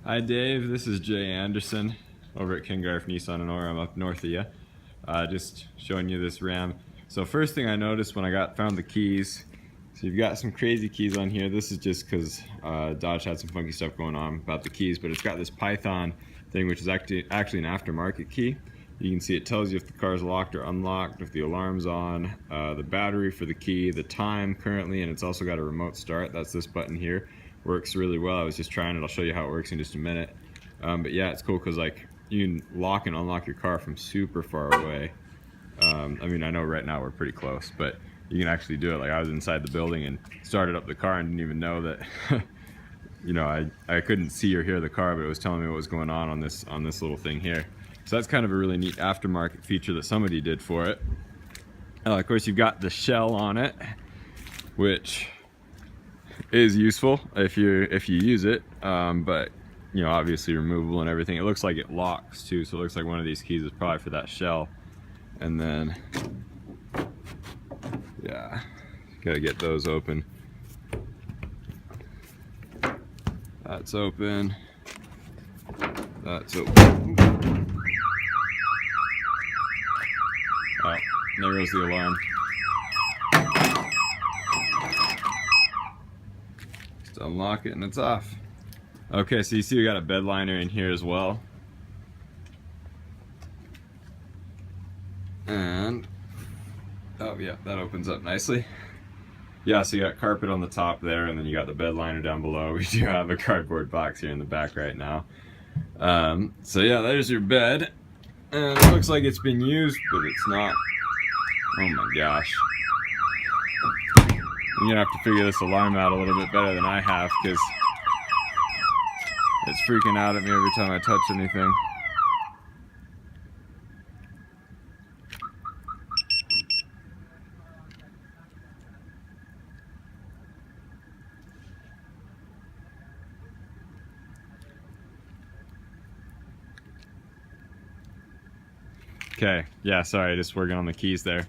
Hi Dave, this is Jay Anderson over at King Garf Nissan in Orem up north of you. Just showing you this Ram. So first thing I noticed when I found the keys, so you've got some crazy keys on here. This is just because Dodge had some funky stuff going on about the keys, but it's got this Python thing which is actually an aftermarket key. You can see it tells you if the car is locked or unlocked, if the alarm's on, the battery for the key, the time currently, and it's also got a remote start. That's this button here. Works really well. I was just trying it. I'll show you how it works in just a minute. But yeah, it's cool because like you can lock and unlock your car from super far away. I mean, I know right now we're pretty close, but you can actually do it. Like I was inside the building and started up the car and didn't even know that you know, I couldn't see or hear the car, but it was telling me what was going on this little thing here. So that's kind of a really neat aftermarket feature that somebody did for it. Of course, you've got the shell on it, which is useful if you use it, but you know, obviously removable and everything. It looks like it locks too, so it looks like one of these keys is probably for that shell. And then yeah, gotta get those open. That's open. That's open. Oh, there goes the alarm. Just unlock it and it's off. Okay, so you see we got a bed liner in here as well. And, oh yeah, that opens up nicely. Yeah, so you got carpet on the top there, and then you got the bed liner down below. We do have a cardboard box here in the back right now. So yeah, there's your bed. And it looks like it's been used, but it's not. Oh my gosh. I'm gonna have to figure this alarm out a little bit better than I have, because it's freaking out at me every time I touch anything. Okay, yeah, sorry, just working on the keys there.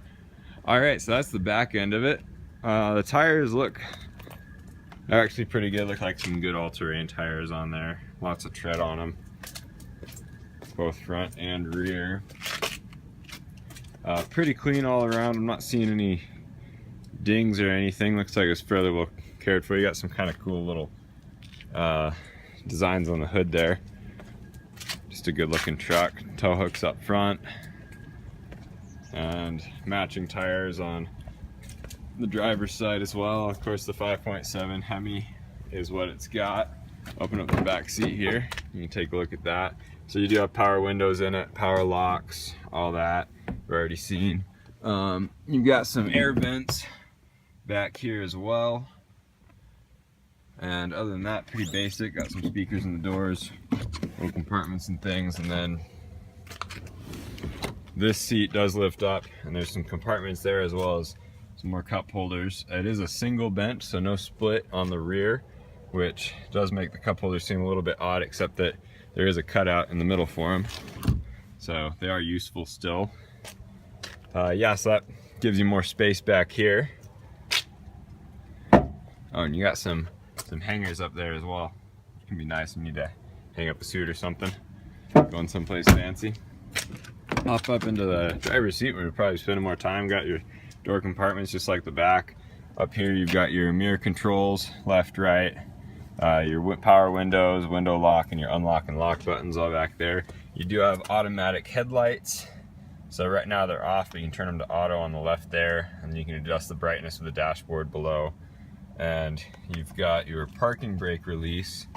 Alright, so that's the back end of it. The tires look actually pretty good. Look like some good all-terrain tires on there. Lots of tread on them, both front and rear. Pretty clean all around. I'm not seeing any dings or anything. Looks like it's fairly well cared for. You got some kind of cool little designs on the hood there. Just a good looking truck. Tow hooks up front. And matching tires on the driver's side as well. Of course, the 5.7 Hemi is what it's got. Open up the back seat here. You can take a look at that. So you do have power windows in it, power locks, all that. We've already seen. You've got some air vents back here as well. And other than that, pretty basic. Got some speakers in the doors, little compartments and things, and then this seat does lift up, and there's some compartments there as well as some more cup holders. It is a single bench, so no split on the rear, which does make the cup holders seem a little bit odd, except that there is a cutout in the middle for them. So they are useful still. Yeah, so that gives you more space back here. Oh, and you got some hangers up there as well. It can be nice if you need to hang up a suit or something, going someplace fancy. Hop up into the driver's seat where you're probably spending more time. Got your door compartments just like the back. Up here you've got your mirror controls, left, right, your power windows, window lock, and your unlock and lock buttons all back there. You do have automatic headlights. So right now they're off, but you can turn them to auto on the left there, and you can adjust the brightness of the dashboard below. And you've got your parking brake release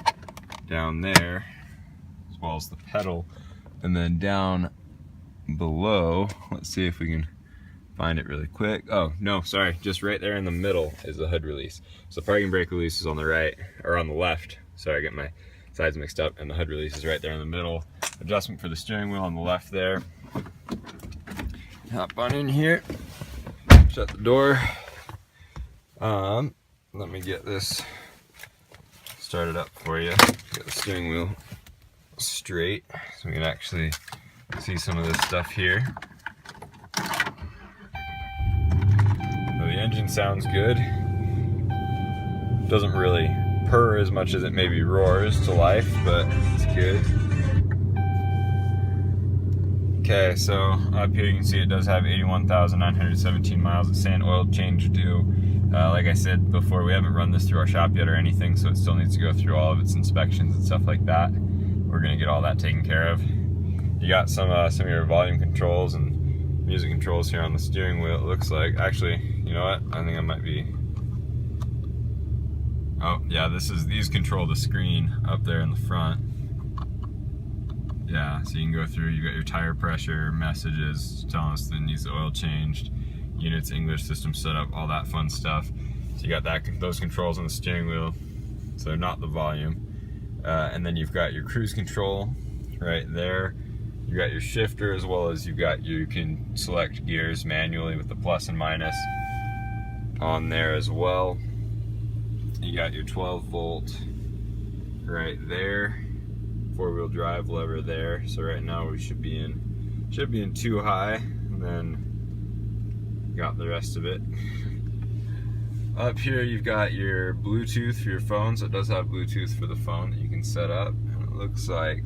down there, as well as the pedal. And then down below, let's see if we can find it really quick. Oh no, sorry, just right there in the middle is the hood release. So the parking brake release is on the right, or on the left. Sorry, I get my sides mixed up, and the hood release is right there in the middle. Adjustment for the steering wheel on the left there. Hop on in here, shut the door. Let me get this started up for you. Get the steering wheel straight so we can actually see some of this stuff here. So the engine sounds good. Doesn't really purr as much as it maybe roars to life, but it's good. Okay, so up here you can see it does have 81,917 miles. It's saying oil change due. Like I said before, we haven't run this through our shop yet or anything, so it still needs to go through all of its inspections and stuff like that. We're gonna get all that taken care of. You got some of your volume controls and music controls here on the steering wheel, it looks like. Actually, you know what? I think I might be... Oh, yeah, these control the screen up there in the front. Yeah, so you can go through, you got your tire pressure, messages telling us that it needs the oil changed, units, English, system setup, all that fun stuff. So you got those controls on the steering wheel, so they're not the volume. And then you've got your cruise control right there. You got your shifter, as well as you can select gears manually with the plus and minus on there as well. You got your 12 volt right there. 4-wheel drive lever there. So right now we should be in 2 high, and then got the rest of it. Up here you've got your Bluetooth for your phone, so it does have Bluetooth for the phone that you can set up. And it looks like,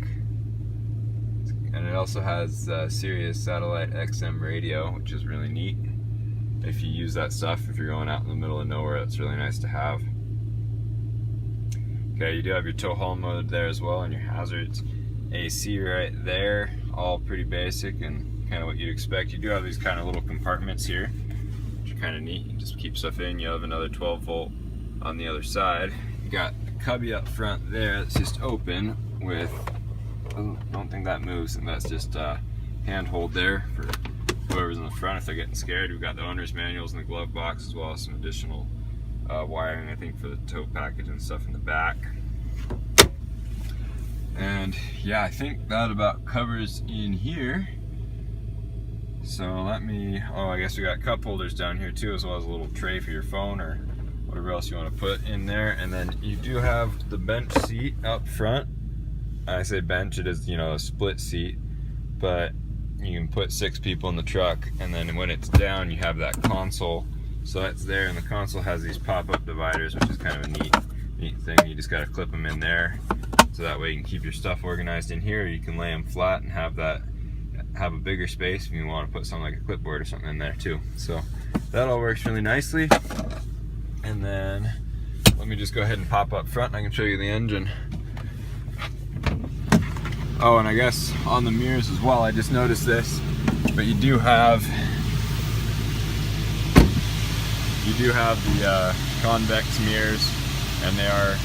and it also has Sirius satellite XM radio, which is really neat. If you use that stuff, if you're going out in the middle of nowhere, that's really nice to have. Okay, you do have your tow haul mode there as well, and your hazards. AC right there, all pretty basic and kind of what you'd expect. You do have these kind of little compartments here, which are kind of neat. You just keep stuff in. You have another 12 volt on the other side. You got a cubby up front there that's just open with, I don't think that moves, and that's just handhold there for whoever's in the front if they're getting scared. We've got the owner's manuals in the glove box, as well as some additional wiring, I think, for the tow package and stuff in the back. And yeah, I think that about covers in here. So I guess we got cup holders down here too, as well as a little tray for your phone or whatever else you want to put in there. And then you do have the bench seat up front. I say bench, it is, a split seat, but you can put 6 people in the truck, and then when it's down you have that console. So that's there, and the console has these pop-up dividers, which is kind of a neat thing. You just got to clip them in there, so that way you can keep your stuff organized in here. You can lay them flat and have a bigger space if you want to put something like a clipboard or something in there too. So that all works really nicely. And then let me just go ahead and pop up front and I can show you the engine. Oh, and I guess on the mirrors as well, I just noticed this, but you do have the convex mirrors, and it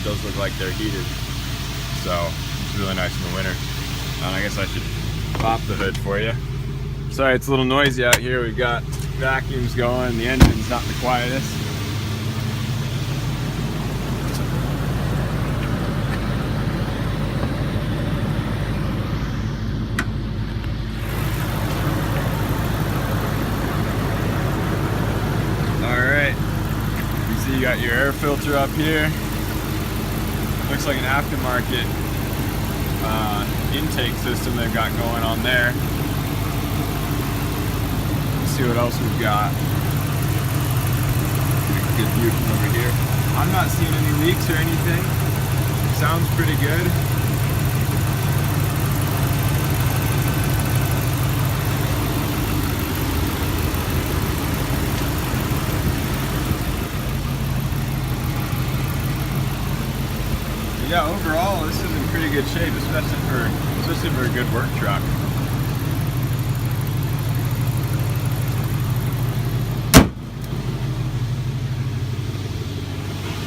does look like they're heated, so it's really nice in the winter. And I guess I should pop the hood for you. Sorry, it's a little noisy out here. We've got vacuums going, the engine's not the quietest. You got your air filter up here. Looks like an aftermarket intake system they've got going on there. Let's see what else we've got. Good view from over here. I'm not seeing any leaks or anything. Sounds pretty good. Yeah, overall this is in pretty good shape, especially for a good work truck.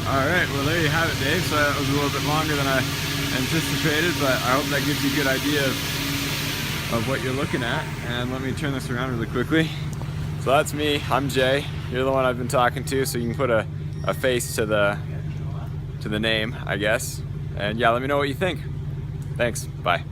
Alright, well there you have it, Dave. So that was a little bit longer than I anticipated, but I hope that gives you a good idea of what you're looking at. And let me turn this around really quickly. So that's me, I'm Jay. You're the one I've been talking to, so you can put a face to the name, I guess. And yeah, let me know what you think. Thanks, bye.